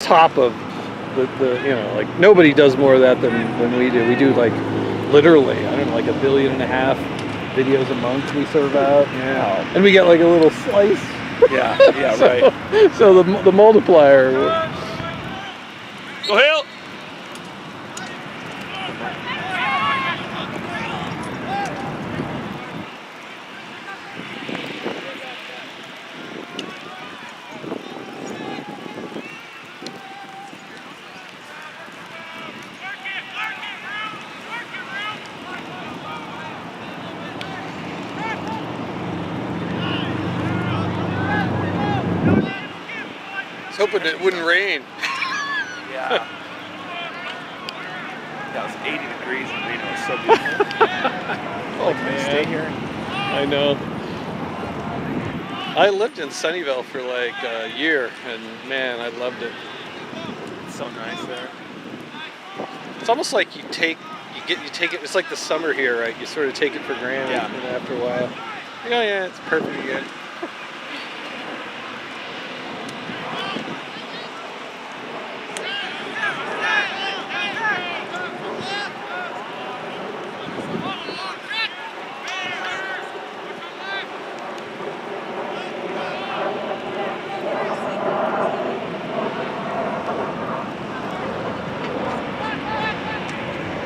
top of the you know, like nobody does more of that than we do. We do like literally, I don't know, like 1.5 billion videos a month we serve out. Yeah. And we get like a little slice. Yeah, yeah, right. So the multiplier. Go Hale! I was hoping it wouldn't rain. Yeah. That was 80 degrees in Reno. It's so beautiful. Oh man. Stay here. I know. I lived in Sunnyvale for like a year, and man, I loved it. It's so nice there. It's almost like you take it. It's like the summer here, right? You sort of take it for granted, Yeah. and after a while, oh yeah, it's perfect again.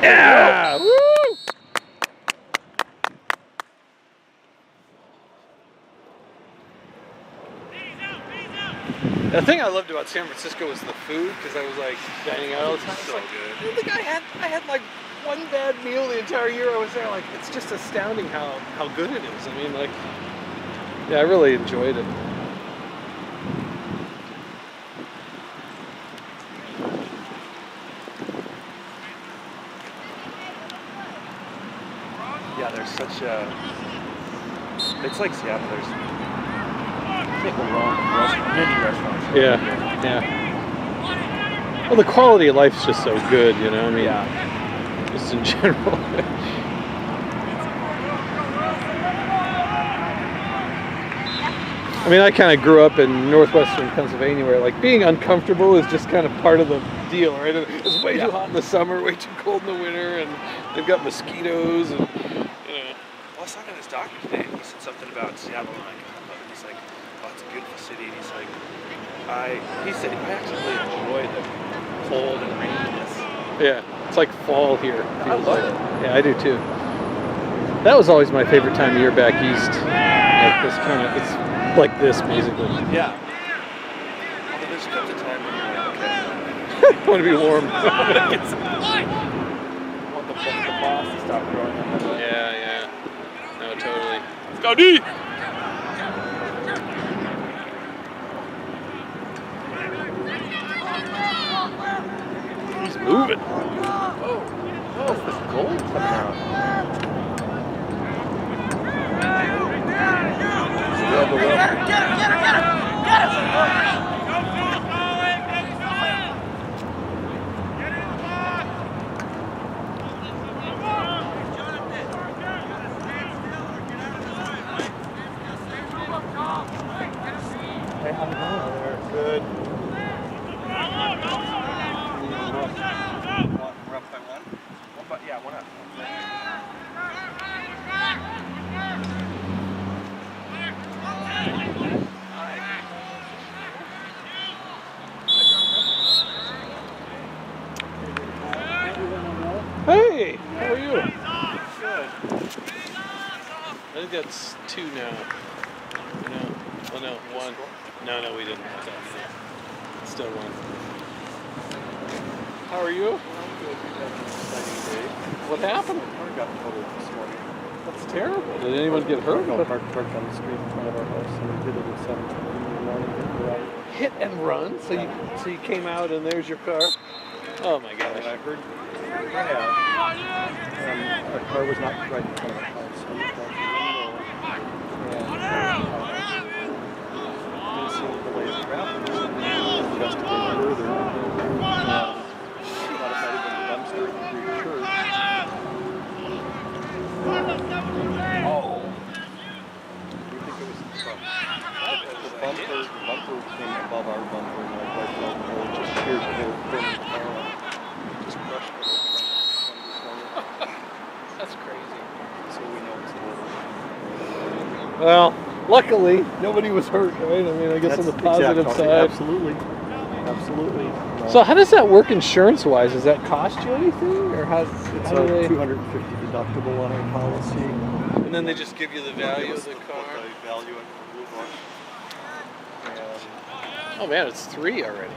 Yeah! Woo! The thing I loved about San Francisco was the food, because I was like dining out all the time. So good. Like, I had like one bad meal the entire year I was there. Like, it's just astounding how good it is. I mean, like, yeah, I really enjoyed it. Yeah, there's such a... It's like Seattle. There's... Can't go wrong with many restaurants. Yeah, yeah. Well, the quality of life's just so good, you know. I mean, Yeah. just in general. I mean, I kind of grew up in northwestern Pennsylvania, where like being uncomfortable is just kind of part of the deal, right? It's way too hot in the summer, way too cold in the winter, and they've got mosquitoes, and you know. Well, I was talking to this doctor today, and he said something about Seattle, and he's like, oh, it's a beautiful city, and he's like, he said, I actually really enjoy the cold and raininess. Yeah, it's like fall here. I love it. Yeah, I do too. That was always my favorite time of year back east. Like this kind of, it's like this basically. Yeah. Although there's comes a time when you're like, okay. I want to be warm. I want the boss to stop growing up. Yeah, yeah. No, totally. Let's go, D! He's moving. Oh, that's the gold coming out. Get her! Hey, how's it going over there? Good. We're up by one? Yeah, one up. Hey, how are you? Good. I think that's 2 now. No, oh no, 1. No, we didn't have that. Still 1. How are you? I'm good. We've had an exciting day. What happened? Our car got totaled this morning. That's terrible. Did anyone get hurt? No, parked on the street in front of our house, and we did it at 7:20 in the morning. Hit and run. So you came out and there's your car. Oh my gosh. And I heard, our car was not right in front of the house. So we got the window, and didn't see any delays in traffic, so we investigated further. Thought it might have been a dumpster at the Greek church. Oh. We think it was the bumper came above our bumper, and my wife felt, oh, just meters of it just crushed it. That's crazy. So we know it's total. Well, luckily, nobody was hurt, right? I mean, I guess on the positive side. Absolutely. Absolutely. So how does that work insurance-wise? Does that cost you anything? Or It's how do they... $250 deductible on our policy. And then they just give you the value of the car? The value of the blue book. Oh man, it's 3 already.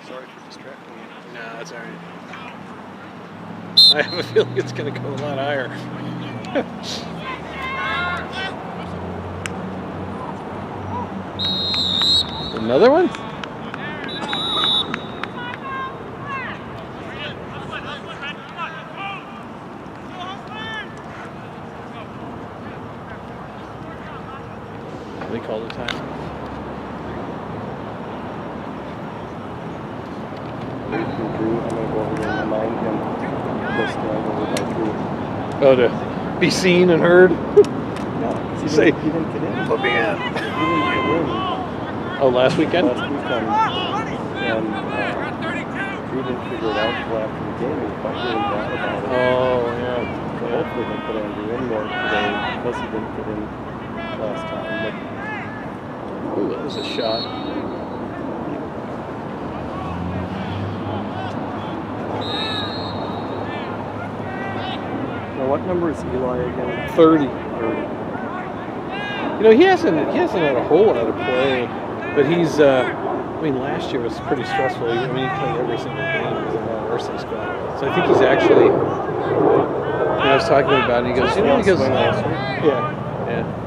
Sorry for distracting you. No, that's alright. I have a feeling it's going to go a lot higher. Another one? They called the time. I'm going to go over there and remind him this time over by Drew. Oh, to be seen and heard? No, because he Say- didn't get in. Put me in. He didn't get in Oh, last weekend? last weekend. And Drew didn't figure it out until after the game. He felt really bad about it. Oh, yeah. So hopefully they'll put Andrew in more today because he didn't get in last time. Ooh, that was a shot. Now what number is Eli again? 30. 30. You know, he hasn't had a whole lot of play, but he's, I mean, last year was pretty stressful. I mean, he played every single game. He was in that varsity squad. So I think he's actually, I was talking about it, he goes, yeah.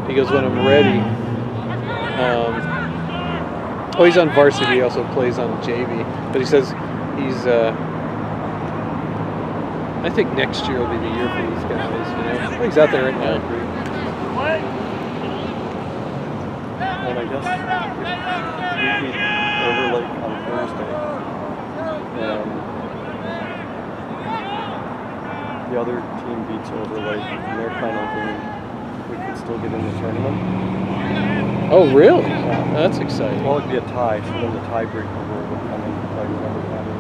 He goes, when I'm ready, he's on varsity, he also plays on JV, but he says he's, I think next year will be the year for these guys, you know. He's out there right now. And I guess we beat Overlake on Thursday. And the other team beats Overlake in their final game. We could still get in the tournament. Oh, really? Yeah. That's exciting. Well, it'd be a tie, so then the tiebreaker would come in, if I remember that is.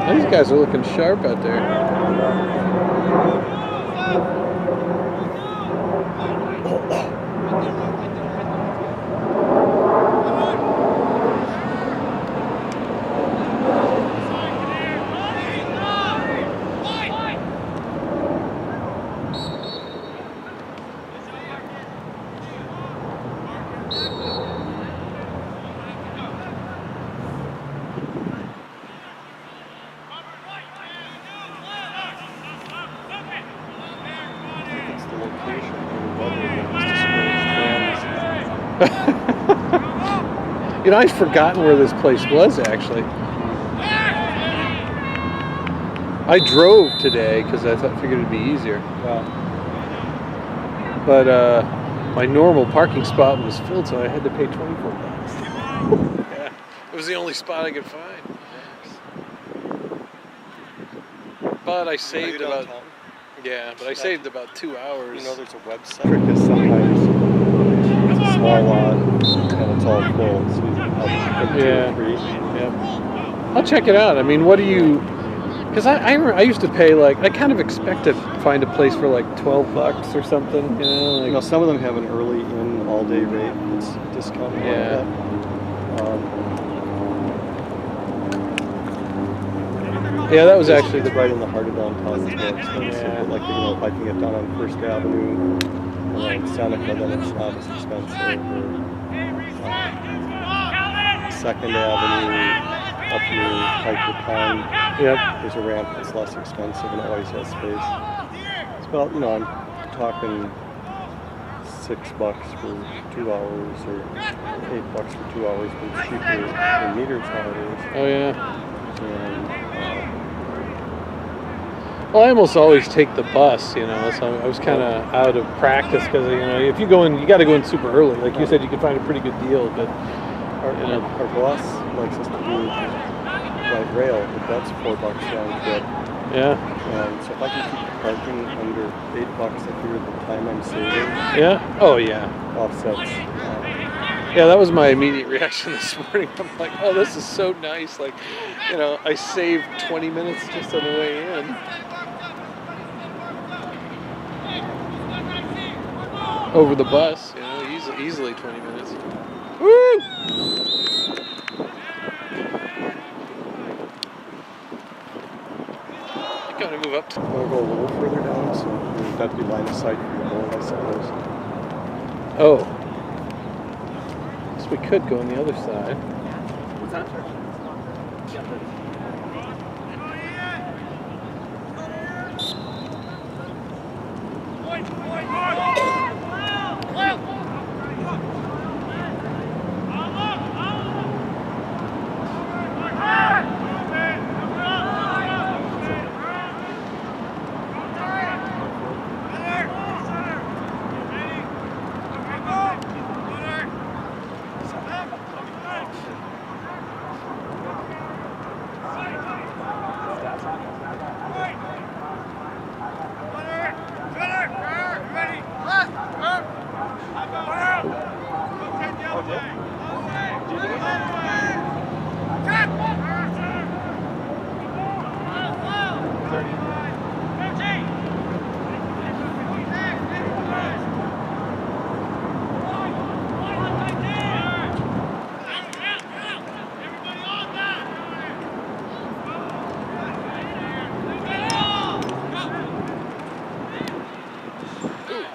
These guys are looking sharp out there. It's the location of the weather that discouraged fans. You know, I'd forgotten where this place was, actually. I drove today because I figured it'd be easier. But my normal parking spot was filled, so I had to pay $24. Yeah, it was the only spot I could find. But I saved about... Yeah, but I saved about 2 hours. You know, there's a website. Because sometimes it's a small lot and it's all full. So you have 2 or 3. Yeah. I'll check it out. I mean, what do you... Because I used to pay, like, I kind of expect to find a place for like $12 or something, you know? Like, You know, some of them have an early in all-day rate that's discounted. Yeah. Like that. yeah, that was actually It's the... right in the heart of downtown. It's more expensive. Yeah. But like, you know, if I can get down on First Avenue and then Seneca, then it's not as expensive. Or Second Avenue up near Piper Pond. Yep. There's a ramp that's less expensive and it always has space. It's about, you know, I'm talking $6 for 2 hours or $8 for 2 hours, but it's cheaper than meters nowadays. Oh, yeah. And Well, I almost always take the bus, you know, so I was kind of out of practice because, you know, if you go in, you got to go in super early. Like you said, you can find a pretty good deal, but, you know. Our boss likes us to do light rail, but that's $4 round trip. Yeah. And so if I can keep parking under $8, I figure the time I'm saving. Yeah? Oh, yeah. Offsets. Yeah, that was my immediate reaction this morning. I'm like, oh, this is so nice. Like, you know, I saved 20 minutes just on the way in. Over the bus, you know, easily 20 minutes. Woo! I gotta move up. Want to go a little further down, so there's got to be line of sight for the goal, I suppose. Oh. So we could go on the other side. What's that?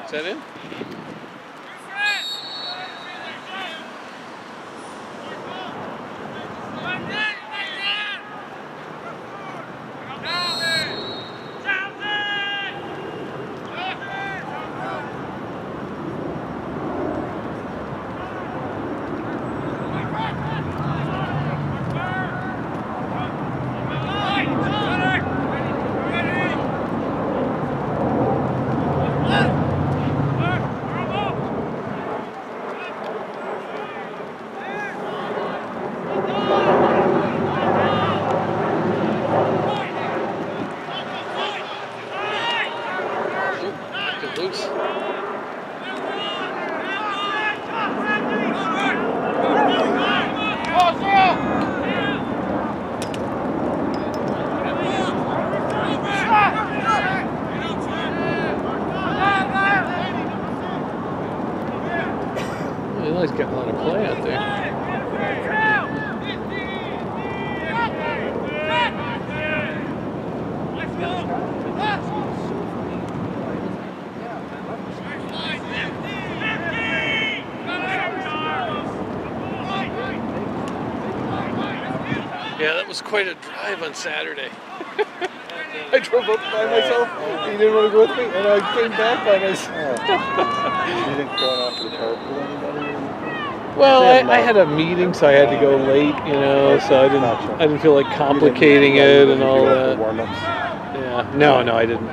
Is that in? Loose. He's getting a lot of play out there. Yeah, that was quite a drive on Saturday. I drove up by myself. He didn't want to go with me, and I came back by myself. You didn't go after the carpool anybody? Well, I had a meeting, so I had to go late, you know, so I didn't feel like complicating it and all that. Yeah, no, I didn't.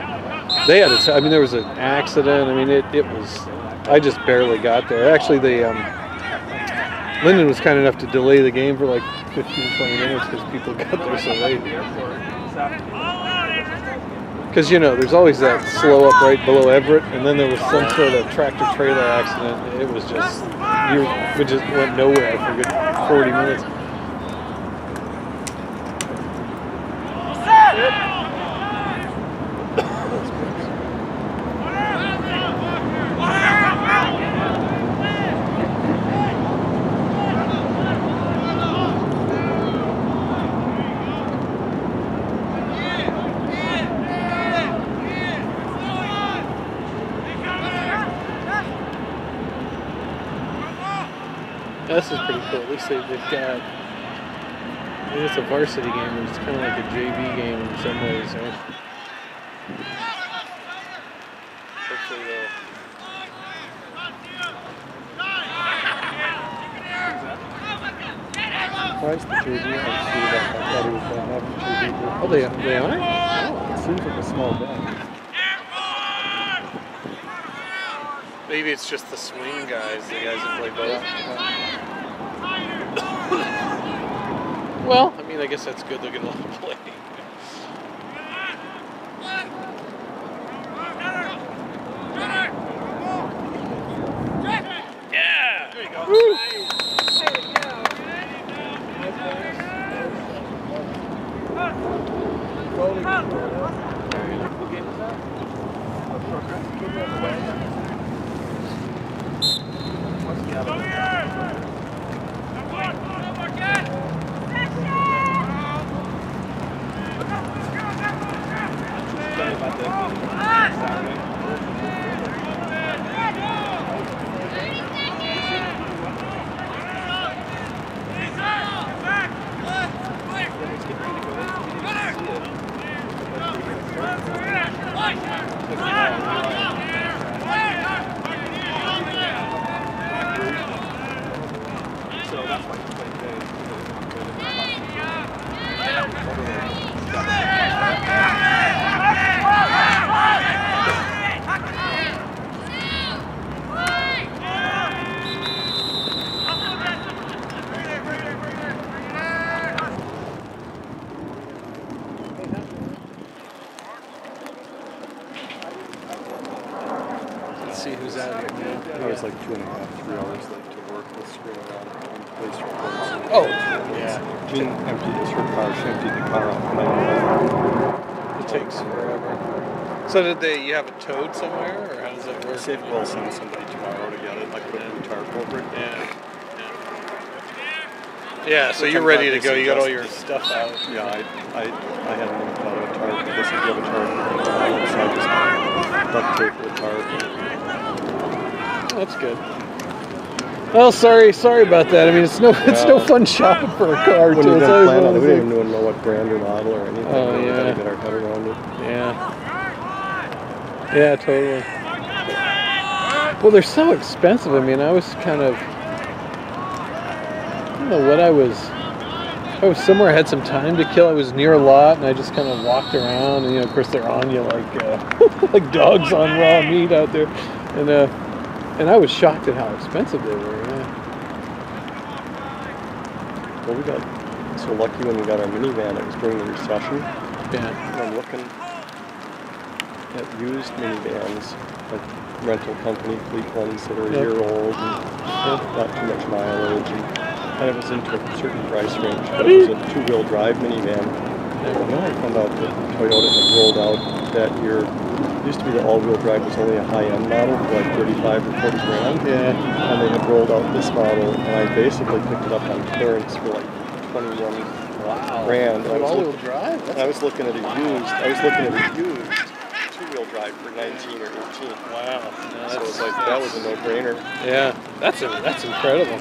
They had I mean, there was an accident. I mean, it was. I just barely got there. Actually, Lyndon was kind enough to delay the game for like 15, 20 minutes because people got there so late. Because, you know, there's always that slow up right below Everett, and then there was some sort of tractor-trailer accident. It was just, we just went nowhere for a good 40 minutes. This is pretty cool. At least they've got. I mean, it's a varsity game, but it's kind of like a JV game in some ways, right? Hopefully they'll. Why is the JV? I thought he was going to have the JV. Oh, they are? Oh. seems like a small bag. Maybe it's just the swing guys, the guys that play both. Well, I mean, I guess that's good. They'll get a lot of play. Yeah! There you go. Woo! Let's see who's out here now. I was like 2.5, 3 hours late to work with screwing around and police reports. Oh, yeah. Jean emptied her car. She emptied the car out. It takes forever. So you have it towed somewhere, or how does that work? See if we'll send somebody tomorrow to get it. Like put a new tarp over it. Yeah, so you're ready to go. You got all your stuff out. Yeah, I hadn't even thought of a tarp. I guess if you have a tarp, so I just duct tape the tarp. Oh, that's good. Well, sorry about that. I mean, it's no fun shopping for a car too. When we didn't plan on it, we didn't even know what brand or model or anything. Oh, We had yeah. to get our head around it. Yeah, totally. Well, they're so expensive. I mean, I was kind of, I don't know what I was somewhere I had some time to kill. I was near a lot, and I just kind of walked around, and of course they're on you like like dogs on raw meat out there, and I was shocked at how expensive they were. Well, we got so lucky when we got our minivan. It was during the recession. Yeah. And I'm looking at used minivans, like rental company fleet ones that are a year old and not too much mileage. And it was into a certain price range, but it was a two-wheel drive minivan. And then I found out that Toyota had rolled out that year. It used to be the all-wheel drive was only a high-end model for like 35 or 40 grand. Yeah. And they had rolled out this model, and I basically picked it up on clearance for like 21 grand. And All-wheel drive? I was looking at a used two-wheel drive for 19 or 18. Wow. So it was like that was a no-brainer. Yeah, that's incredible.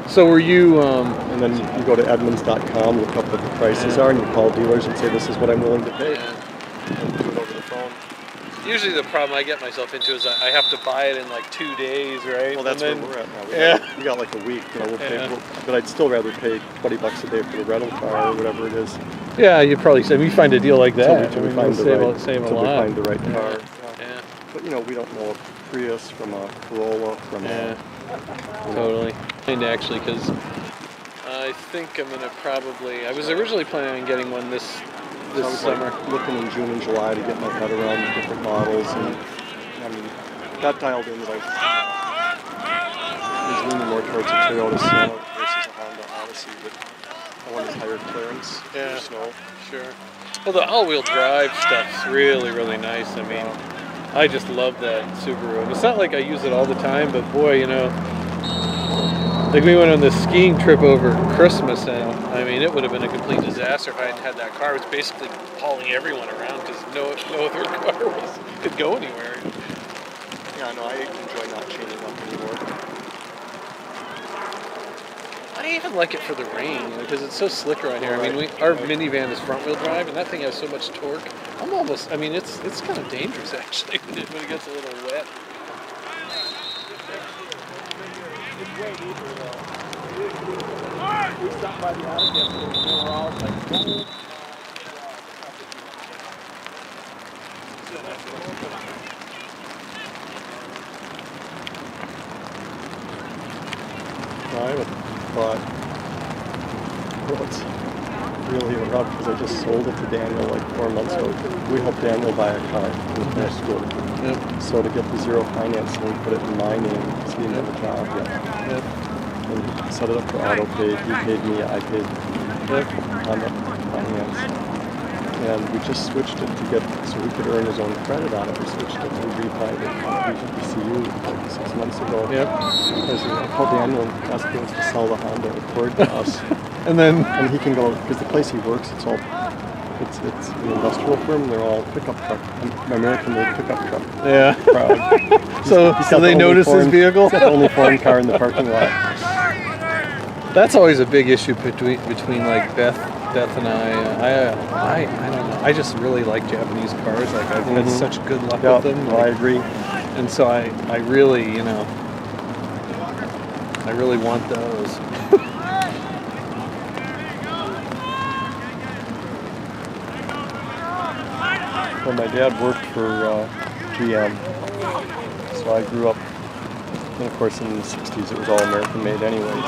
So were you? And then you go to Edmunds.com, look up what the prices are, and you call dealers and say, "This is what I'm willing to pay." And do it over the phone. Usually the problem I get myself into is I have to buy it in like 2 days, right? Well, that's and where we're at now. We got like a week. We'll pay, but I'd still rather pay $20 a day for the rental car or whatever it is. Yeah, you probably say you find a deal like that. Until we find the right car. Yeah. But we don't know a Prius from a Corolla from a. Totally. And actually, because I think I'm gonna probably. I was originally planning on getting one this summer. Like looking in June and July to get my head around the different models, and I mean, got dialed in that I was leaning more towards a Toyota Sienna versus a Honda Odyssey, but I wanted higher clearance for snow. Sure. Well, the all-wheel drive stuff's really, really nice. I mean, I just love that Subaru. And it's not like I use it all the time, but boy, like we went on this skiing trip over Christmas, and I mean, it would have been a complete disaster if I hadn't had that car. It was basically hauling everyone around because no other car could go anywhere. Yeah, no, I enjoy not chaining up anymore. I even like it for the rain because it's so slick around here. I mean, our minivan is front-wheel drive, and that thing has so much torque. It's kind of dangerous actually when it gets a little wet. It's way deeper though. We stopped by the attic yesterday and they were all like, No, I haven't thought. Well, it's really rough because I just sold it to Daniel like 4 months ago. We helped Daniel buy a car in the school. Yep. So to get the zero financing, we put it in my name because he didn't have a job yet. Yep. And he set it up for auto pay. He paid me, I paid Yep. Honda finance. And we just switched it to get, so he could earn his own credit on it. We switched it to refi it at ECU like 6 months ago. Yep. I called Daniel and asked him to sell the Honda Accord to us. And then And he can go, because the place he works, it's an industrial firm. They're all pickup truck, American-made pickup truck. yeah. Proud. So He's got they the only notice his foreign- vehicle. He's got the only foreign car in the parking lot. That's always a big issue between like Beth and I don't know. I just really like Japanese cars. Like I've had such good luck Yeah, with them. no, I agree. And so I really, I really want those. Well, my dad worked for GM, so I grew up, and of course in the 60s it was all American-made anyways.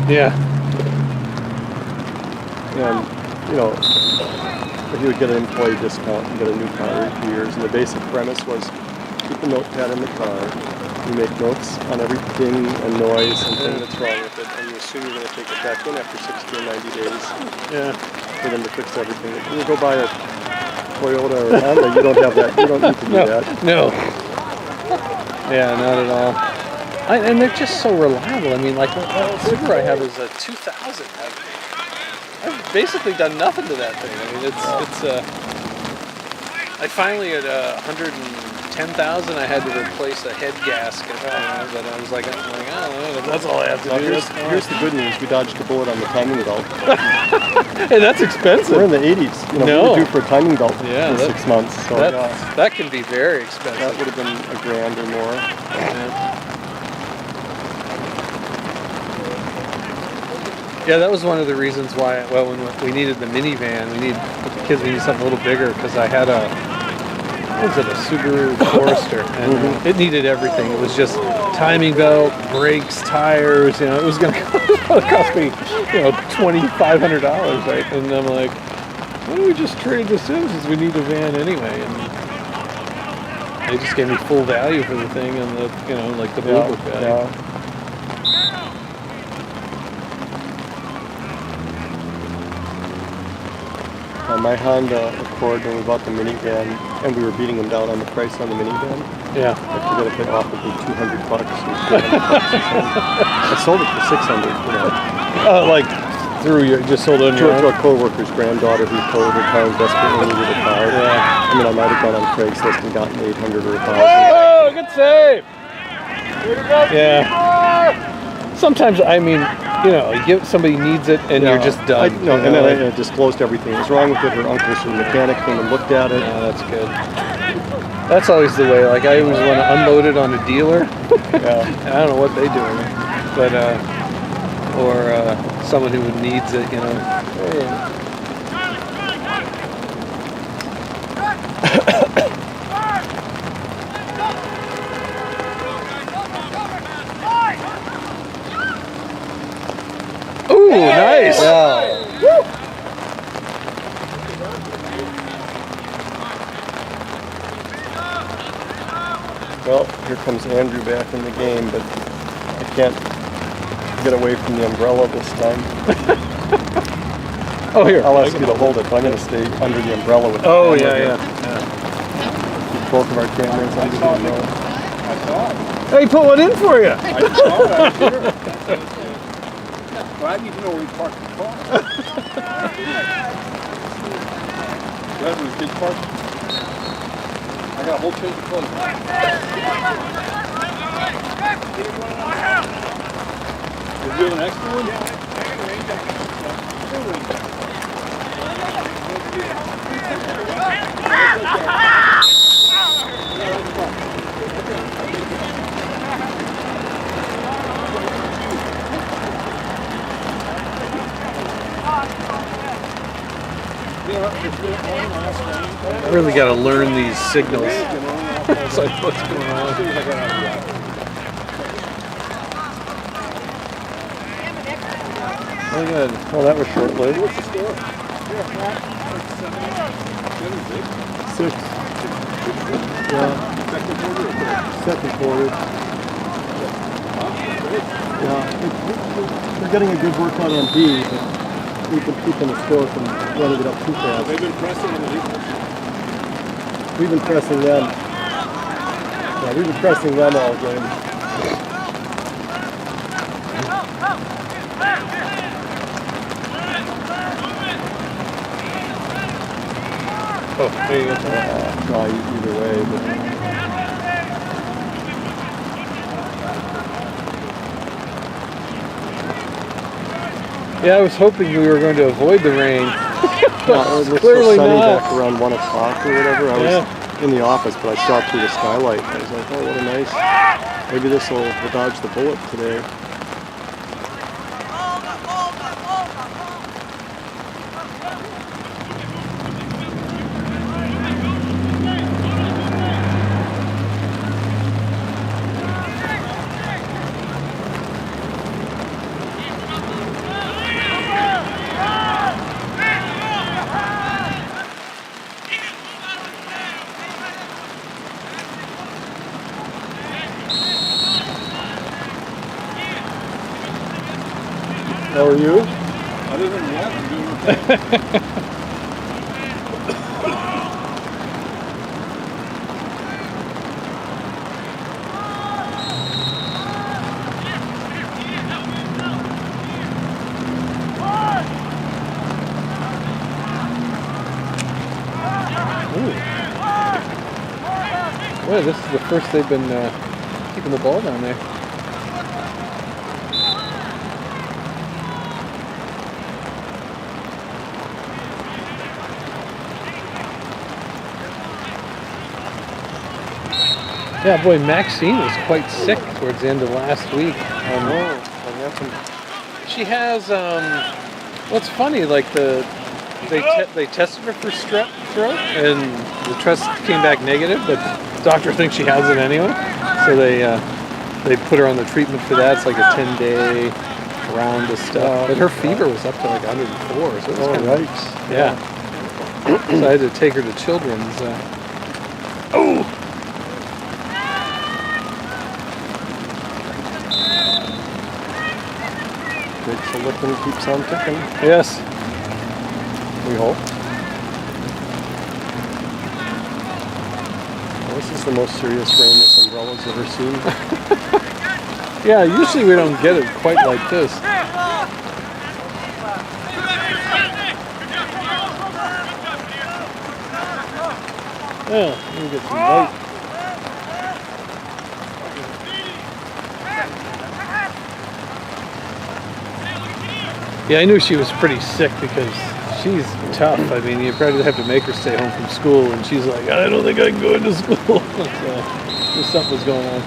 Yeah. And, he would get an employee discount and get a new car every 2 years, and the basic premise was keep a notepad in the car. You make notes on every ding and noise and thing that's wrong with it, and you assume you're going to take it back in after 60 or 90 days Yeah. for them to fix everything. If you go buy a Toyota or Honda, you don't have that. You don't need to do that. No. Yeah, not at all. And they're just so reliable. I mean, like the Subaru I have is a 2000. I've basically done nothing to that thing. I mean, it's I finally at 110,000 I had to replace a head gasket, but I was like, oh, that's all I have to Now, do. here's the good news. We dodged a bullet on the timing belt. Hey, that's expensive. We're in the 80s. We were due for a timing belt Yeah, for 6 months. So that can be very expensive. that would have been $1,000 or more. Yeah, that was one of the reasons why. Well, when we needed the minivan, with the kids, we needed something a little bigger because I had a Subaru Forester, and it needed everything. It was just timing belt, brakes, tires. It was going to cost me, $2,500, right? And I'm like, why don't we just trade this in since we need a van anyway? And they just gave me full value for the thing and the blue book value. Yeah. My Honda Accord, when we bought the minivan, and we were beating them down on the price on the minivan. Yeah. I forget if they offered me $200 or $300. I sold it for $600. Just sold it on your To own? a co-worker's granddaughter who told her car and desperately needed a car. Yeah. I mean, I might have gone on Craigslist and gotten $800 or $1,000. Oh, good save! Yeah. Sometimes, somebody needs it and you're just done. And then I disclosed everything that was wrong with it. Her uncle, so the mechanic came and looked at it. Yeah, that's good. That's always the way. Like, I always want to unload it on a dealer. Yeah. I don't know what they do, but or someone who needs it, Ooh, nice. Yeah. Well, here comes Andrew back in the game, but I can't get away from the umbrella this time. Oh, here. I'll ask you to hold it, but I'm going to stay under the umbrella with the Oh, camera yeah. Keep both of our cameras under the umbrella. Hey, put one in for you. I saw that here. Well, I need to know where he parked the car. That was his park. I got a whole change of clothes. Is you have an extra one? I really got to learn these signals. So I thought, what's going on? As soon as I got out of the office. Oh, good. Oh, that was short-lived. What's the score? Like 7, 6. 6. Yeah, Second quarter or third? second quarter. Yeah, they're getting a good workout on D, but we've been keeping the score from running it up too fast. They've been pressing on the defense. We've been pressing them. Yeah, we've been pressing them all game. Oh, there you go. Try either way, but Yeah, I was hoping we were going to avoid the rain. yeah, it looks Clearly so sunny not. back around 1 o'clock or whatever. I was in the office, but I saw it through the skylight. I was like, oh, what a nice. Maybe this will dodge the bullet today. How are you? Other than that, I'm doing okay. Well, this is the first they've been keeping the ball down there. Yeah, boy, Maxine was quite sick towards the end of last week. She has, what's funny, like they tested her for strep throat, and the test came back negative, but the doctor thinks she has it anyway. So they put her on the treatment for that. It's like a 10-day round of stuff. But her fever was up to like 104. So it was kind of, Yikes. yeah. So I had to take her to Children's. Takes a lick and keeps on ticking. Yes. We hope. Well, this is the most serious rain this umbrella's ever seen. Yeah, usually we don't get it quite like this. Yeah, let me get some light. Yeah, I knew she was pretty sick because she's tough. I mean, you probably have to make her stay home from school, and she's like, I don't think I can go into school. So, there's something was going on.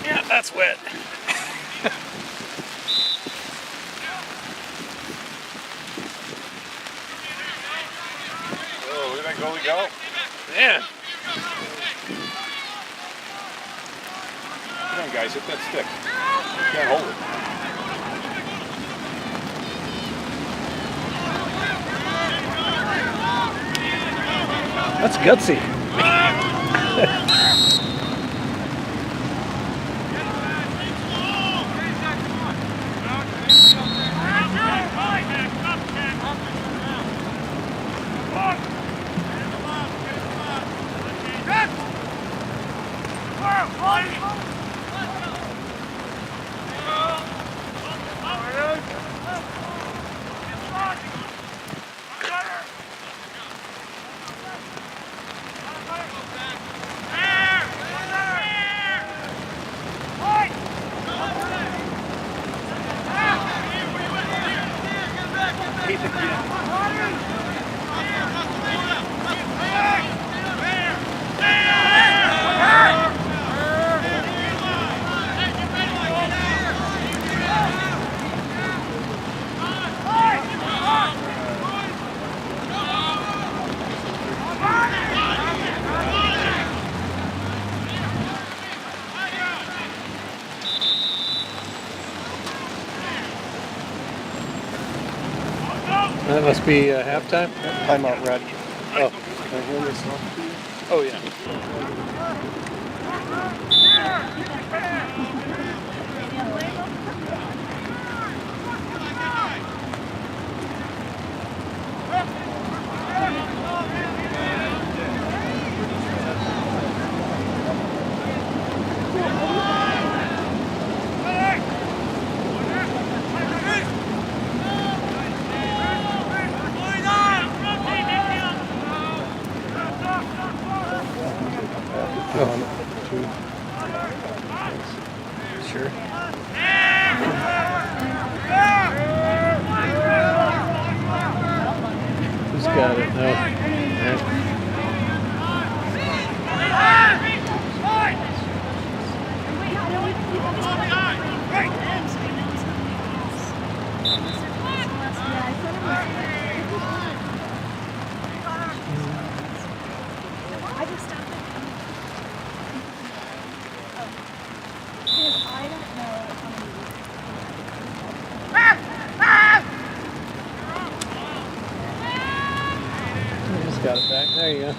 Yeah, that's wet. Oh, where'd that goalie go? Man. Come on, guys, hit that stick. You can't hold it. That's gutsy. That must be halftime. Timeout, Red. Oh. Can I hand this off to you? Oh yeah. Sure. Who's got it? No. Right. Just got it back. There you go.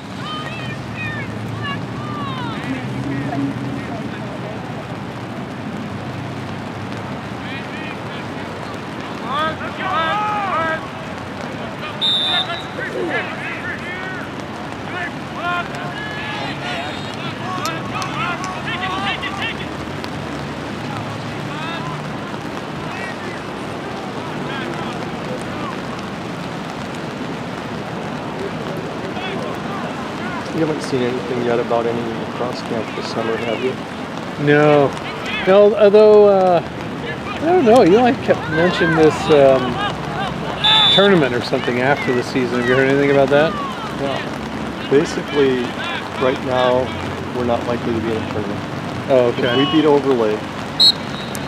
You haven't seen anything yet about any lacrosse camp this summer, have you? No. No, although, I don't know, Eli kept mentioning this tournament or something after the season. Have you heard anything about that? Yeah. Basically, right now, we're not likely to be in a tournament. Oh, If okay. we beat Overlake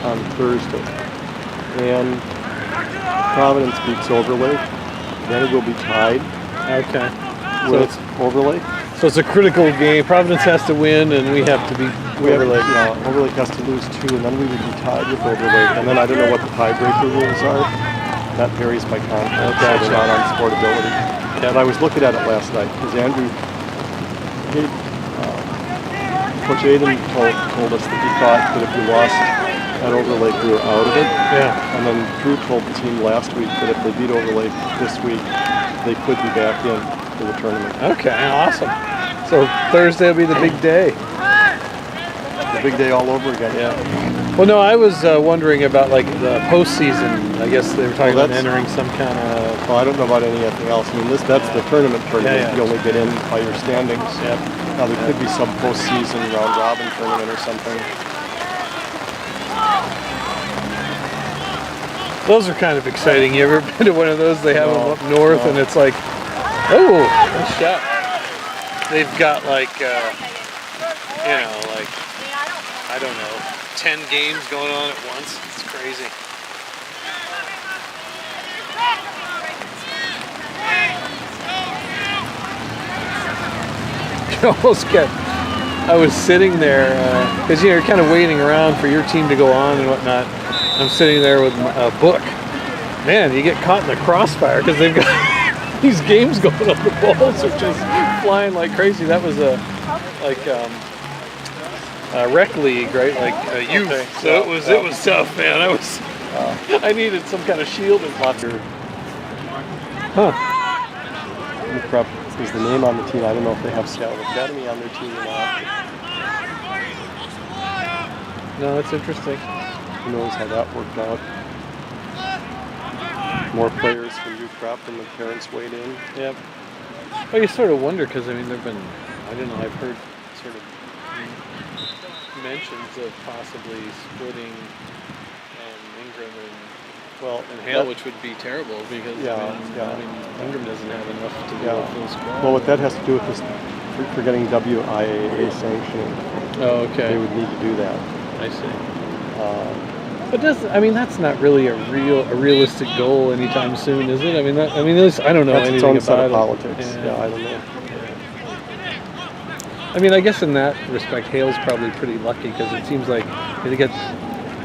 on Thursday, and Providence beats Overlake, then it will be tied Okay. with Overlake. So it's a critical game. Providence has to win, and we have to beat Overlake. Overlake has to lose 2, and then we would be tied with Overlake. And then I don't know what the tiebreaker rules are. That varies by conference, so they're not on sportability. And I was looking at it last night because Andrew, Coach Aiden told us that he thought that if we lost at Overlake, we were out of it. Yeah. And then Drew told the team last week that if they beat Overlake this week, they could be back in for the tournament. Okay, awesome. So Thursday will be the big day. The big day all over again. Yeah. Well, no, I was wondering about like the postseason. I guess they were talking about that's- entering some kind of. Well, I don't know about anything else. I mean, that's the tournament. Yeah. You only get in by your standings. Yep. Now, there could be some postseason round robin tournament or something. Those are kind of exciting. You ever been to one of those? They have them No, up north, no. and it's like, oh, nice shot. They've got like, like, I don't know, 10 games going on at once. It's crazy. You almost get. I was sitting there because you're kind of waiting around for your team to go on and whatnot. I'm sitting there with a book. Man, you get caught in the crossfire because they've got these games going on. The balls are just flying like crazy. That was a rec league, right? Like youth. Okay. So it was tough, man. I needed some kind of shielding. Huh. Youth Prep is the name on the team. I don't know if they have Seattle Academy on their team or not. No, that's interesting. Who knows how that worked out? More players from Youth Prep and the parents weighed in. Yep. Well, you sort of wonder because I mean there've been, I don't know, I've heard sort of mentions of possibly splitting Ingram and Hale, which would be terrible because I mean Ingram doesn't have enough to go full squad. Well, what that has to do with this, for getting WIAA sanctioning. Oh, okay. They would need to do that. I see. But that's not really a realistic goal anytime soon, is it? I mean, at least I don't know that's anything its own set of about politics. it. Yeah, I don't know. I mean, I guess in that respect, Hale's probably pretty lucky because it seems like they get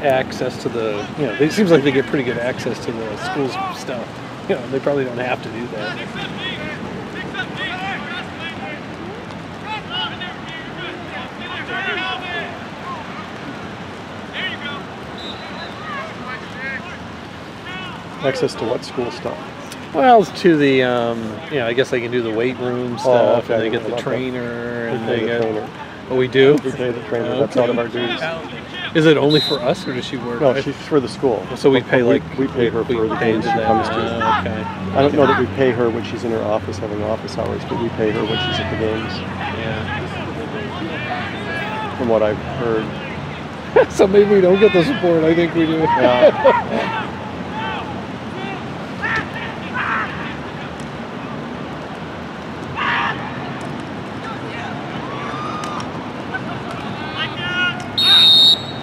access to it seems like they get pretty good access to the school's stuff. They probably don't have to do that. Access to what school stuff? Well, it's to the, I guess they can do the weight room stuff, okay. and they get the trainer, and they get. Trainer. Oh, we do? We pay the trainer. That's out of our dues. Is it only for us, or does she work? No, she's for the school. So we pay we pay her for the games she comes to. Okay. I don't know that we pay her when she's in her office having office hours, but we pay her when she's at the games. Yeah. From what I've heard. So maybe we don't get the support. I think we do. Yeah.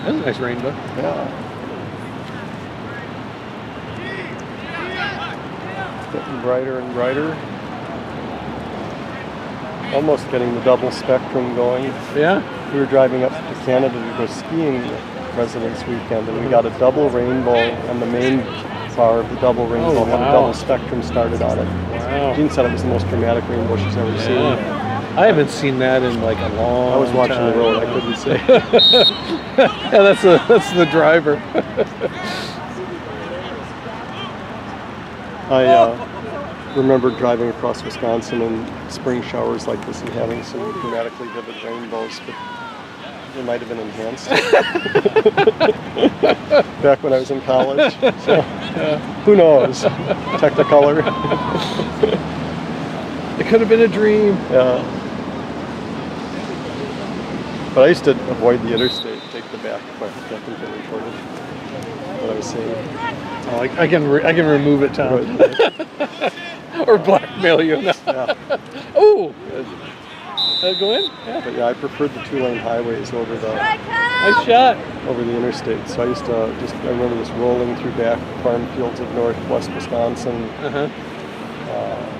That's a nice rainbow. Yeah. Getting brighter and brighter. Almost getting the double spectrum going. Yeah? We were driving up to Canada to go skiing President's Weekend, and we got a double rainbow, and the main bar of the double rainbow had a double spectrum started on it. Wow. Jean said it was the most dramatic rainbow she's ever seen. I haven't seen that in like a long time. I was watching the road. I couldn't see. Yeah, that's the driver. I remember driving across Wisconsin in spring showers like this and having some dramatically vivid rainbows, but they might have been enhanced back when I was in college. So, who knows? Technicolor. It could have been a dream. Yeah. But I used to avoid the interstate, take the back if I think they recorded what I was saying. Oh, I can remove it, Tom. Or blackmail you. No. Yeah. Oh! Go in? Yeah. But yeah, I preferred the 2-lane highways over the Nice shot. over the interstate. So I used to I remember this rolling through back farm fields of northwest Wisconsin. Uh-huh.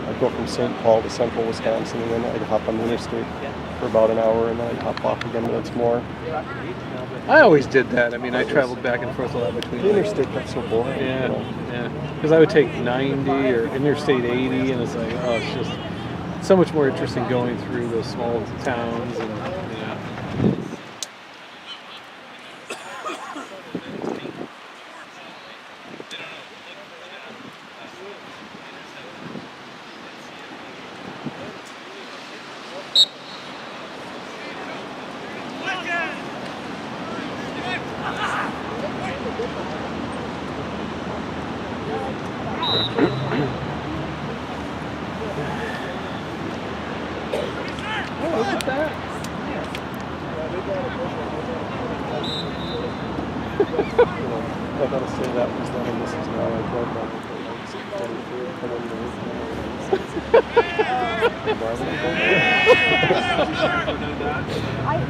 I'd go from St. Paul to central Wisconsin, and then I'd hop on the interstate for about an hour, and then I'd hop off again minutes more. I always did that. I mean, I traveled back and forth a lot between. The interstate got so boring. Yeah, You know? yeah. Because I would take 90 or Interstate 80, and it's like, oh, it's just so much more interesting going through those small towns and. I gotta say that was then and this is now. I drove down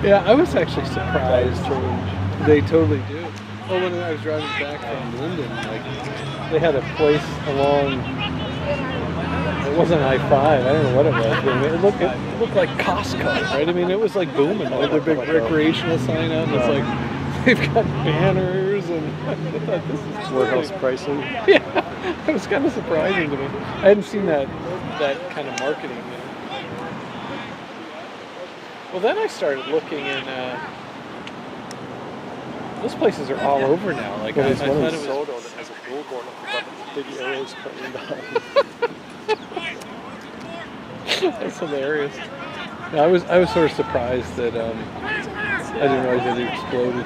the Yeah, I was actually surprised. They totally do. Well, when I was driving back from Linden, like they had a place along. It wasn't I-5. I don't know what it was. But it looked like Costco, right? I mean, it was like booming. Like their big recreational sign out, and it's like they've got banners, and I thought this is warehouse pricing. Yeah, it was kind of surprising to me. I hadn't seen that kind of marketing. Well, then I started looking, and those places are all over now. Like Well, I there's one in thought it was. Soto that has a billboard up above it with big arrows pointing down. That's hilarious. Yeah, I was sort of surprised that I didn't realize that it exploded.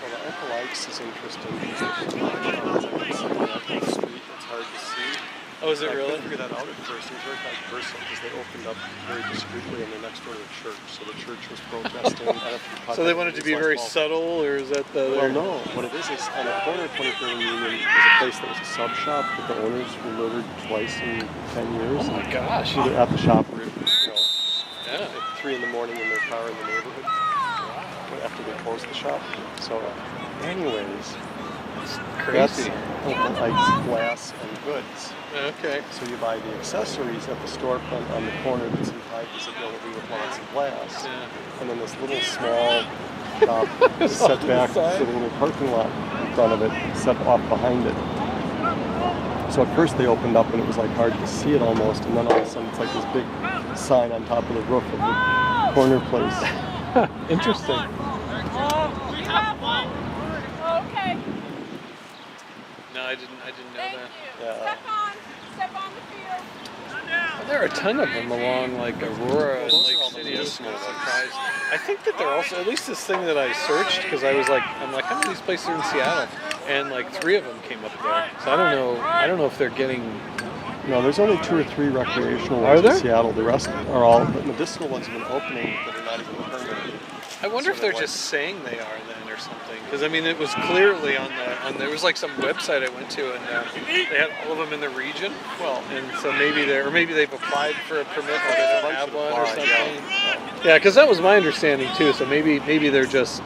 Well, the Uncle Ike's is interesting. It's hard to see. Oh, is it I really? couldn't figure that out at first. It was very controversial because they opened up very discreetly and they're next door to the church. So the church was protesting. So they wanted to be very subtle, or is that the? Well, no. What it is on the corner of 23rd and Union was a place that was a sub shop that the owners were murdered twice in 10 years. Oh my gosh! Either at the shop or Yeah. at 3 in the morning in their car in the neighborhood after they closed the shop. So, anyways, It's that's crazy. Uncle Ike's Glass and Goods. Okay. So you buy the accessories at the storefront on the corner that's inside this ability with lots of glass. Yeah. And then this little small shop is set back with a little parking lot in front of it, set off behind it. So at first they opened up and it was like hard to see it almost, and then all of a sudden it's like this big sign on top of the roof of the corner place. Interesting. Okay. No, I didn't know Thank that. you. Yeah. Step on the field. Well, there are a ton of them along like Aurora and Those are Lake all the City. I was medicinal ones. surprised. I think that they're also, at least this thing that I searched, because I'm like, how many of these places are in Seattle? And like 3 of them came up there. So I don't know if they're getting. No, there's only 2 or 3 recreational Are ones there? in Seattle. The rest are all, the medicinal ones have been opening that are not even permanent. I wonder if they're just saying they are then or something. Because I mean, it was clearly on there was like some website I went to, and they had all of them in the region. Well, and so maybe they've applied for a permit, or they don't have one or something. Yeah, because that was my understanding too. So maybe they're just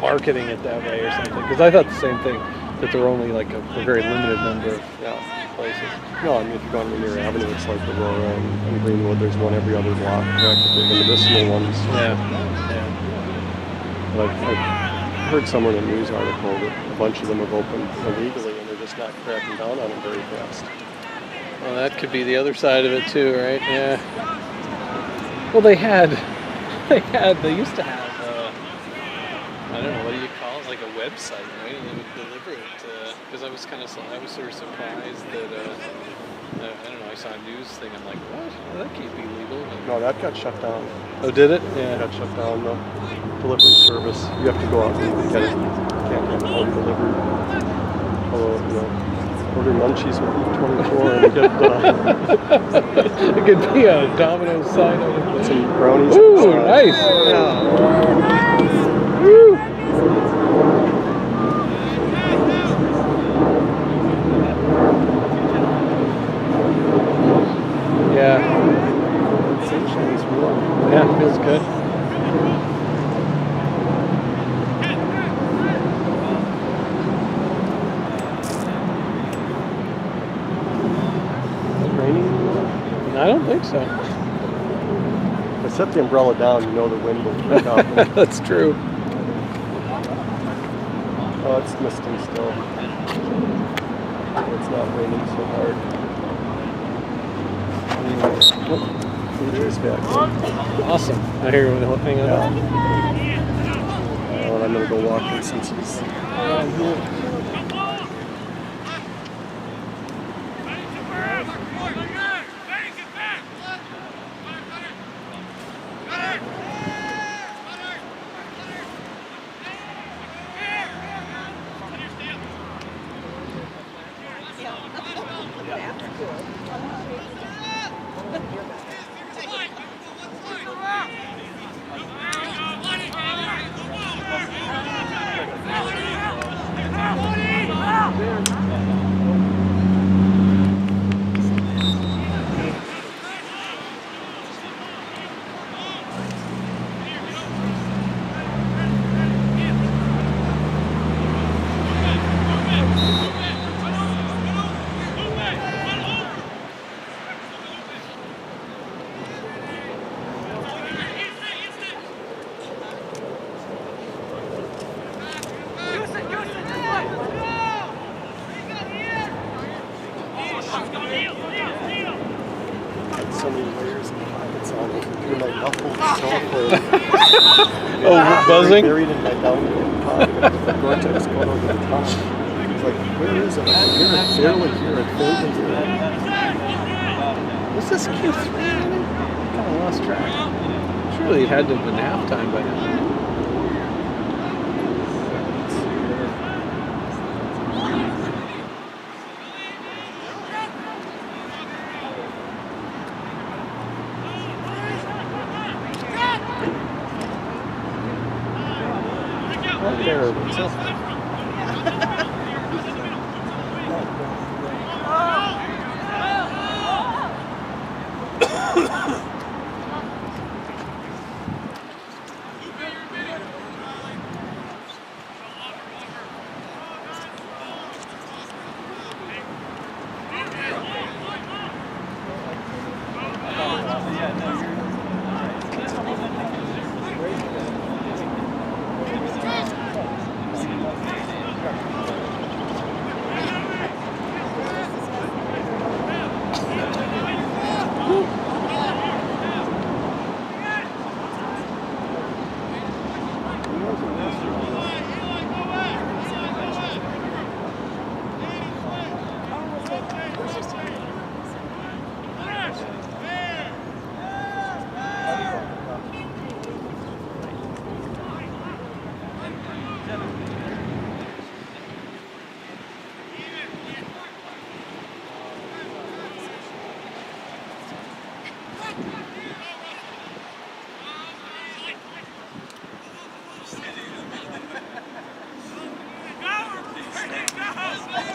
marketing it that way or something. Because I thought the same thing, that there were only like a very limited number of places. No, I mean, if you're going to Rainier Avenue, it's like Aurora and Greenwood. There's one every other block, practically. The medicinal ones. Yeah. But I've heard somewhere in a news article that a bunch of them have opened illegally, and they're just not cracking down on them very fast. Well, that could be the other side of it too, right? Yeah. Well, they used to have, I don't know, what do you call it? Like a website, right? And they would deliver it. Because I was sort of surprised that, I don't know, I saw a news thing. I'm like, what? Well, that can't be legal. No, that got shut down. Oh, did it? It Yeah. got shut down. The delivery service. You have to go out and get it. You can't have it home delivered. Although, order munchies with E24 and get It could be a Domino's sign over there. some brownies. Ooh, inside. nice. Woo. Yeah. Sunshine's warm. Yeah, feels good. Is it raining? I don't think so. If I set the umbrella down, you know the wind will pick up. That's true. Oh, it's misting still. It's not raining so hard. AJ's back. Awesome. I hear you hang on. And I'm gonna go walking since he's around here. so many layers of pockets on it. Through my duffel Oh, buzzing? Buried in my down pocket. The Gore-Tex going over the top. It's like, where is it? I hear it barely here. It faintly here. Was this game 3 inning? I kind of lost track. Surely it had to have been halftime by now. There, what's up?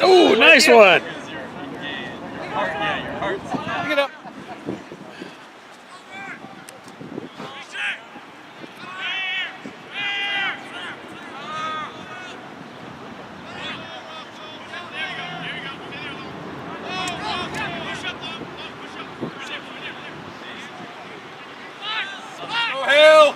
Oh, nice one! Pick it up. Go Hale!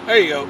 There you go.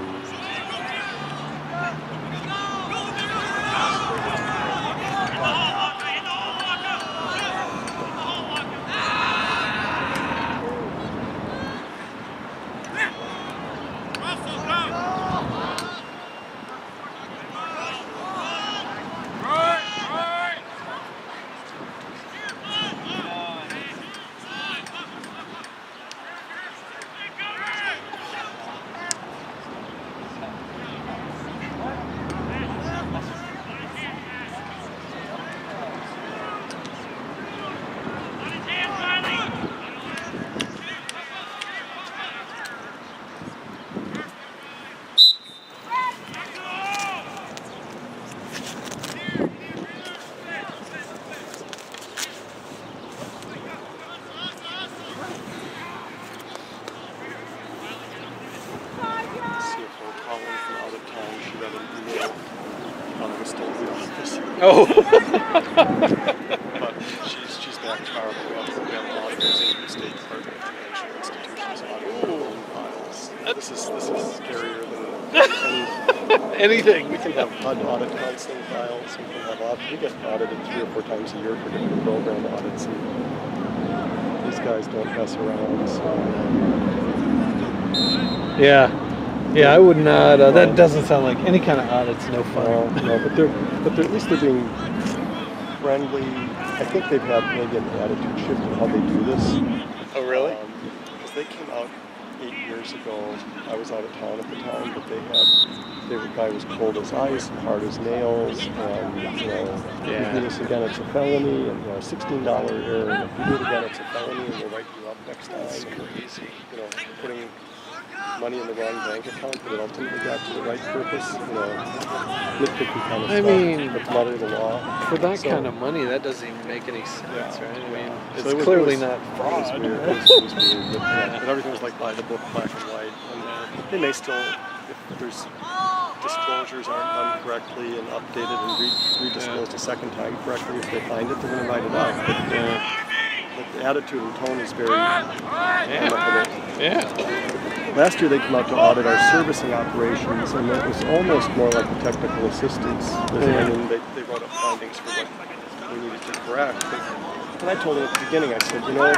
Oh. But she's back tomorrow. We have a lot of things in the State Department of Financial Institutions auditing files. This is scarier than Anything. We can have HUD audit counseling files. We can have we get audited 3 or 4 times a year for different program audits. And these guys don't mess around. So. Yeah. Yeah, I would not. That doesn't sound like any kind of audit's no fun. No, but they're at least they're being friendly. I think they've had maybe an attitude shift in how they do this. Oh, really? Because they came out 8 years ago. I was out of town at the time, but the guy was cold as ice, hard as nails, and you do this again, it's a felony, and $16 error. And if you do it again, it's a felony, and we'll write you up next time. That's crazy. Putting money in the wrong bank account, but it ultimately got to the right purpose. Nitpicky kind of stuff. I mean, but letter of the law. For that kind of money, that doesn't even make any sense, right? I mean, it's so clearly not fraud. It was weird, but everything was like by the book, black and white. And they may still, if there's disclosures aren't done correctly and updated and redisclosed a second time correctly, if they find it, they're going to write it up. But the attitude and tone is very amicable. Yeah. last year they came out to audit our servicing operations, and it was almost more like a technical assistance. I mean, they wrote up findings for what we needed to correct. And I told them at the beginning, I said, you know,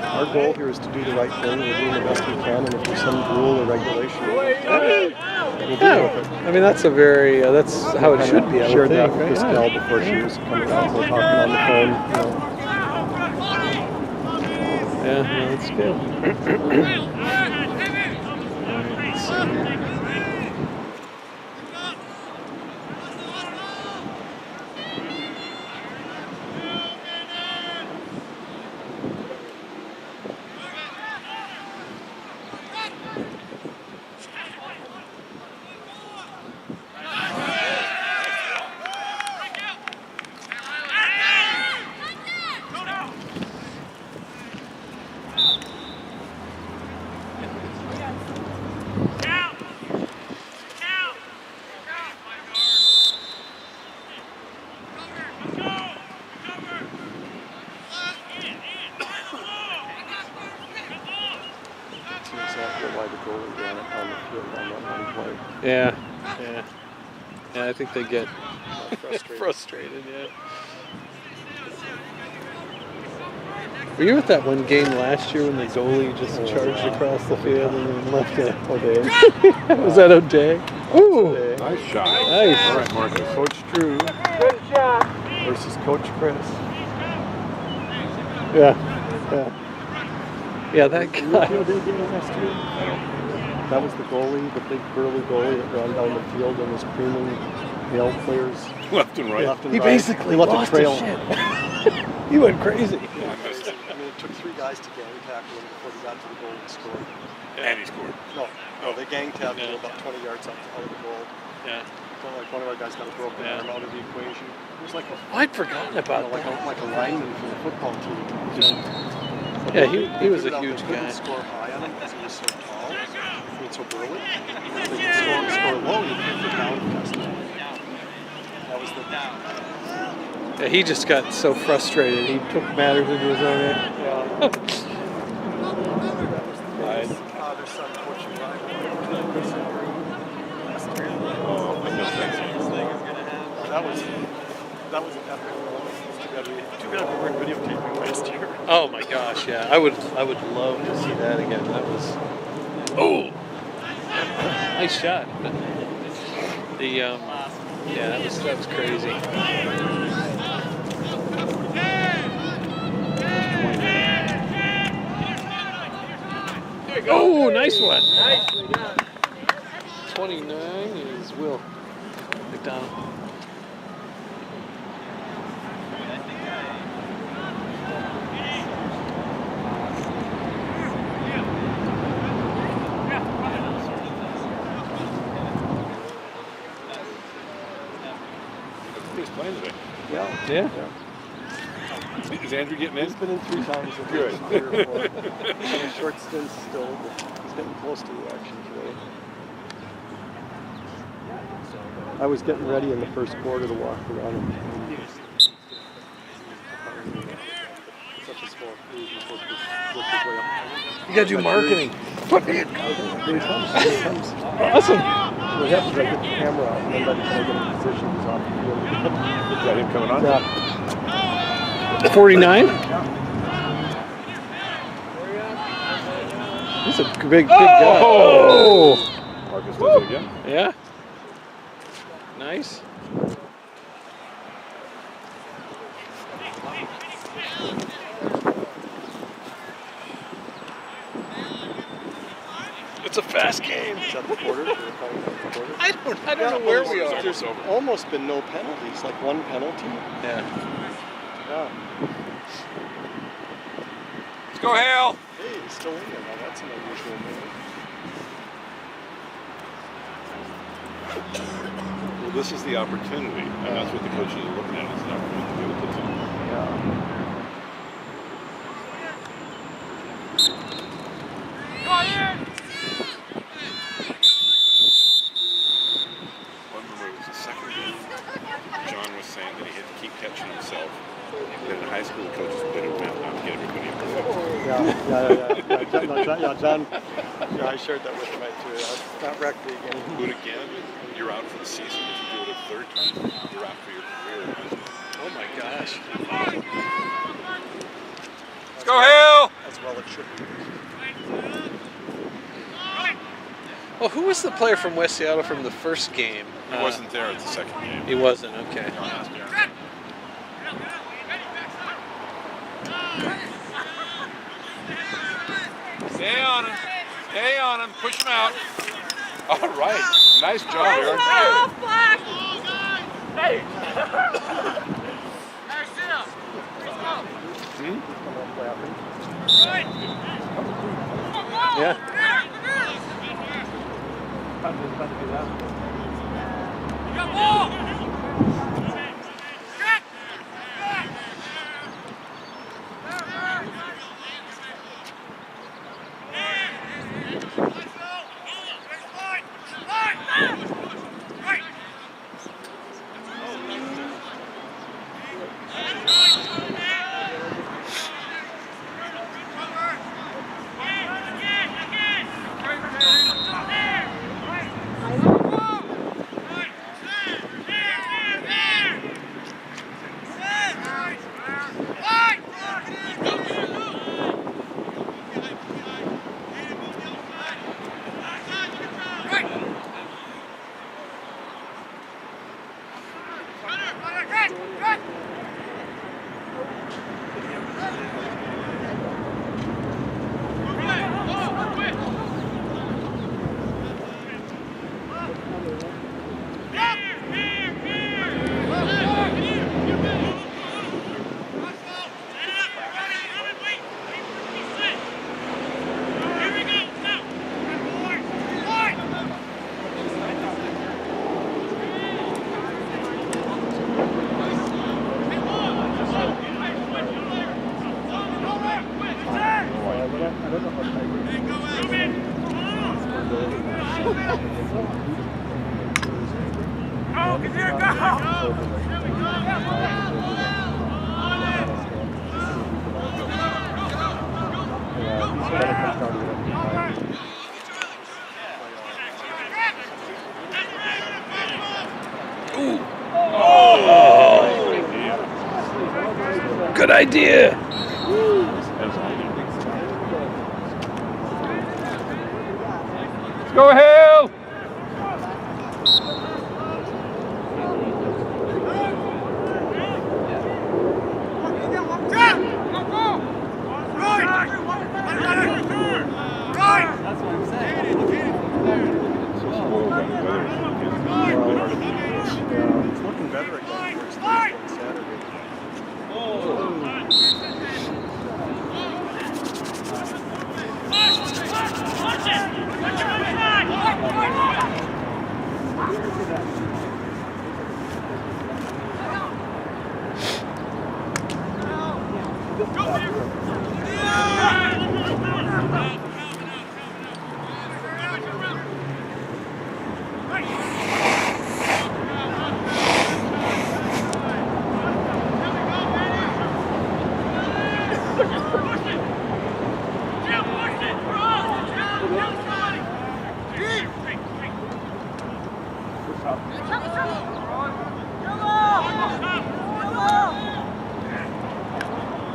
our goal here is to do the right thing. We're doing the best we can, and if there's some rule or regulation, we'll deal with it. I mean, that's a very, that's how it should be, I would shared that think, with right? this gal before she was coming out. We're talking on the phone, you know. Yeah, no, that's good. Let's see here. Yeah. Yeah, I think they get frustrated, yeah. Were you at that one game last year when the goalie just charged across the field and then left it? O'Day. Was that O'Day? Ooh! Nice shot. Nice. All right, Marcus. Coach Drew versus Coach Chris. Yeah. Yeah, that You know guy. the O'Day game last year? That was the goalie, the big burly goalie that ran down the field and was creaming Hale players Left and right. left and He right. basically He left lost a trail. his shit. He went crazy. I mean, it took 3 guys to gang tackle him before he got to the goal and scored. And he scored. No, they gang tackled him about 20 yards out of the goal. Yeah. So like one of our guys got a broken arm out of the equation. It was like a, I'd forgotten about like a lineman from the football team. Yeah, he was a They huge couldn't guy. score high on him because he was so tall and so burly. They could score low and he couldn't get down fast enough. That was the Yeah, he just got so frustrated. He took matters into his own hand. Their son coaching that was an epic moment. Too bad we weren't videotaping last year. Oh my gosh, yeah. I would love to see that again. That was nice shot. The yeah, that was crazy. Oh, nice one. 29 is Will McDonald. He's playing today. Yeah. Is Andrew getting in? He's been in 3 times. Good. 3 or 4. And a short stint still, but he's getting close to the action today. I was getting ready in the first quarter to walk around him. Such a small crew, he's supposed to work his way up. You gotta do marketing. Here he comes. Awesome. What happens is I get the camera out, and then by the time I get in position, he's off the field. Is that him coming on? Yeah. 49. He's a big guy. Oh! Marcus does it again. Yeah. Nice. It's a fast game. Is that the quarter? I don't know where we are. There's almost been no penalties, like 1 penalty. Yeah. Yeah. Let's go, Hale. Hey, he's still in there now. That's an unusual move. Well, this is the opportunity, and that's what the coaches are looking at, is the opportunity to give it to them. Yeah. I remember it was the second game. John was saying that he had to keep catching himself. That in high school, coaches put him out to get everybody up to 50. Yeah. John. Yeah, I shared that with him too. Not rec league anymore. Do it again, you're out for the season. If you do it a third time, you're out for your career. Oh my gosh. Let's go, Hale! As well it should be. Well, who was the player from West Seattle from the first game? He wasn't there at the second game. He wasn't, okay. Stay on him. Stay on him. Push him out. All right. Nice job, Aaron. Hey! Yeah. Good idea. Let's go, Hale! It's looking better again first Thursday and Saturday.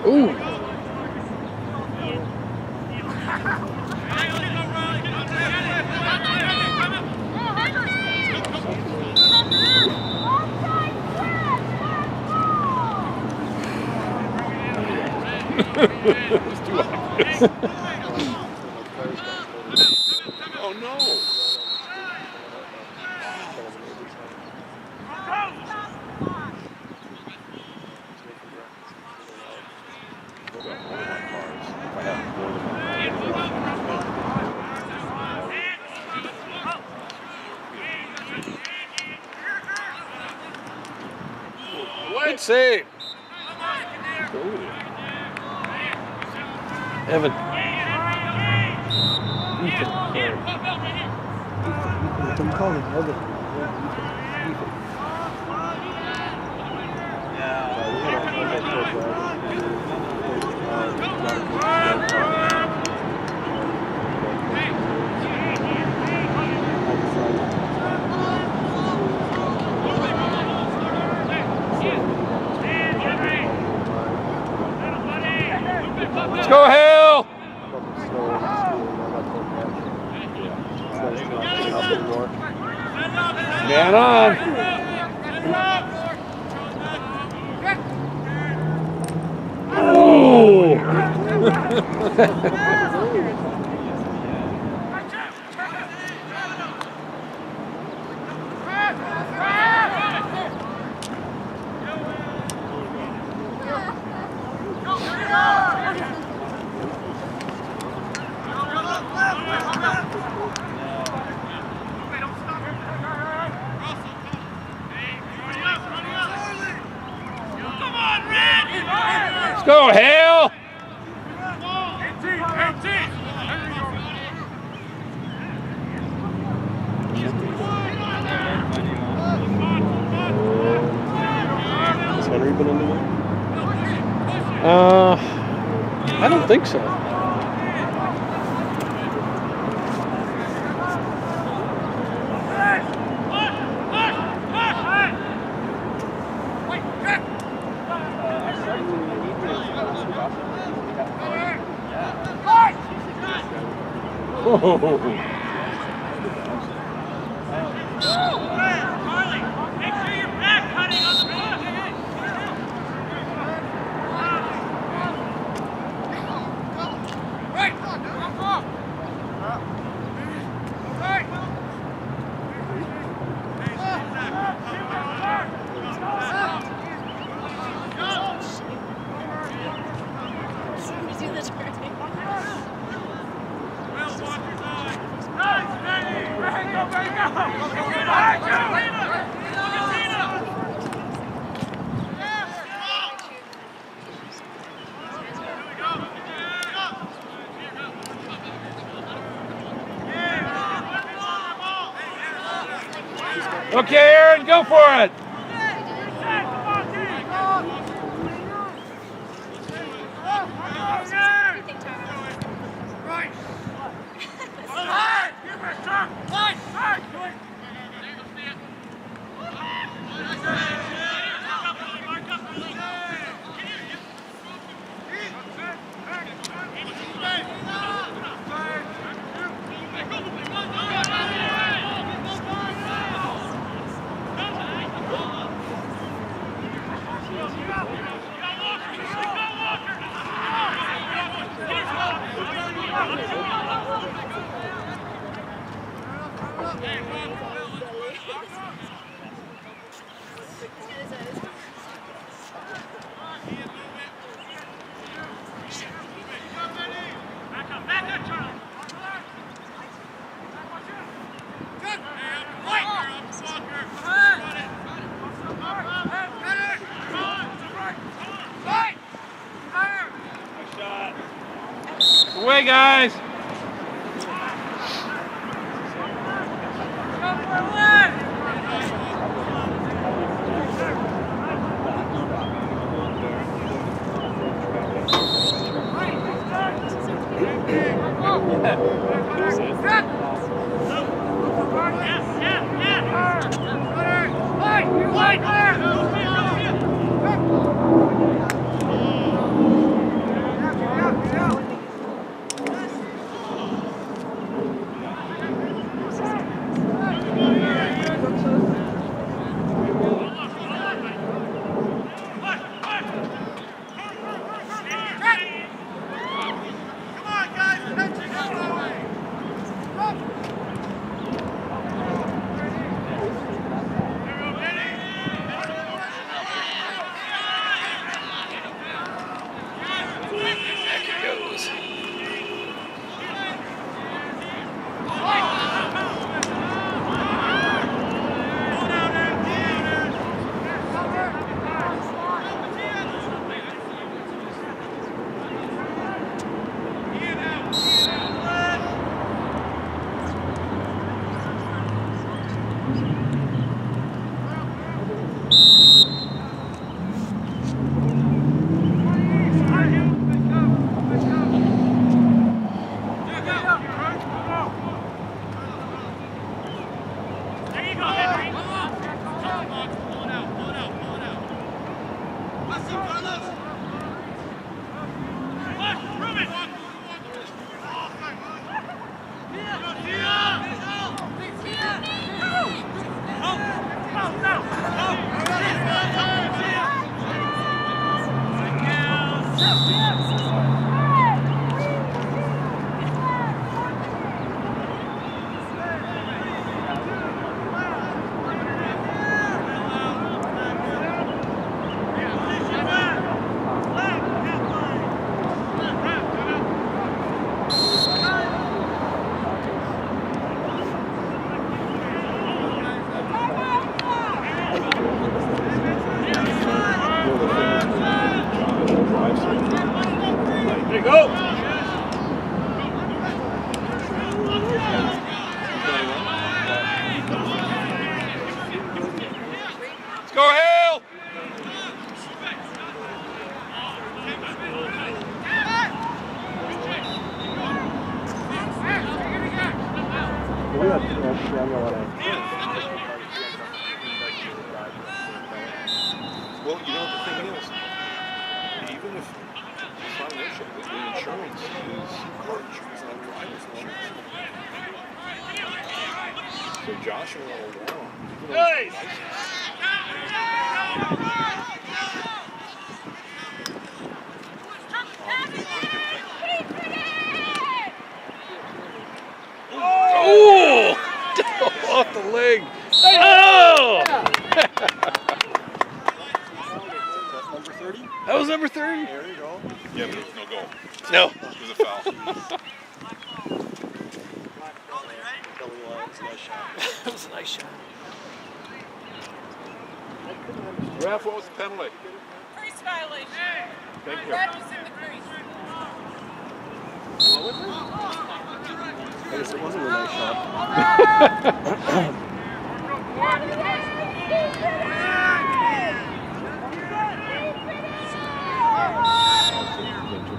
Ooh. It's too obvious. Oh, no. Good save. Evan. I'm calling Evan. Yeah. Let's go, Hale! Man on. Oh! Let's go, Hale! Has Henry been in the way? I don't think so. Okay, Aaron, go for it. Away, guys. Well, you know what the thing is, even if it's not an issue, the insurance is car insurance, not driver's insurance. So Joshua will want, even though he's Oh! Off the leg. Oh! Number 30? That was number 30? There you go. yeah, but it was no goal. No. It was a foul. Kelly Lyons, nice shot. That was a nice shot. Ref, what was the penalty? Crease violation. Thank you. Red was in the crease. I guess it wasn't a nice shot.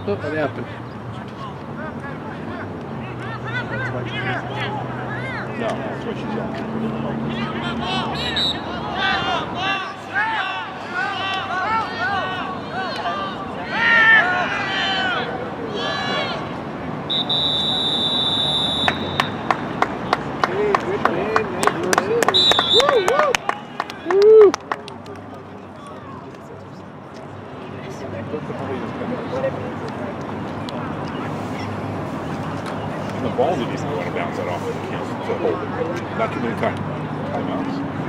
Oh, what happened? No, that's what she said. Woo! And the ball didn't even want to bounce that off. So hold it. Not too many timeouts.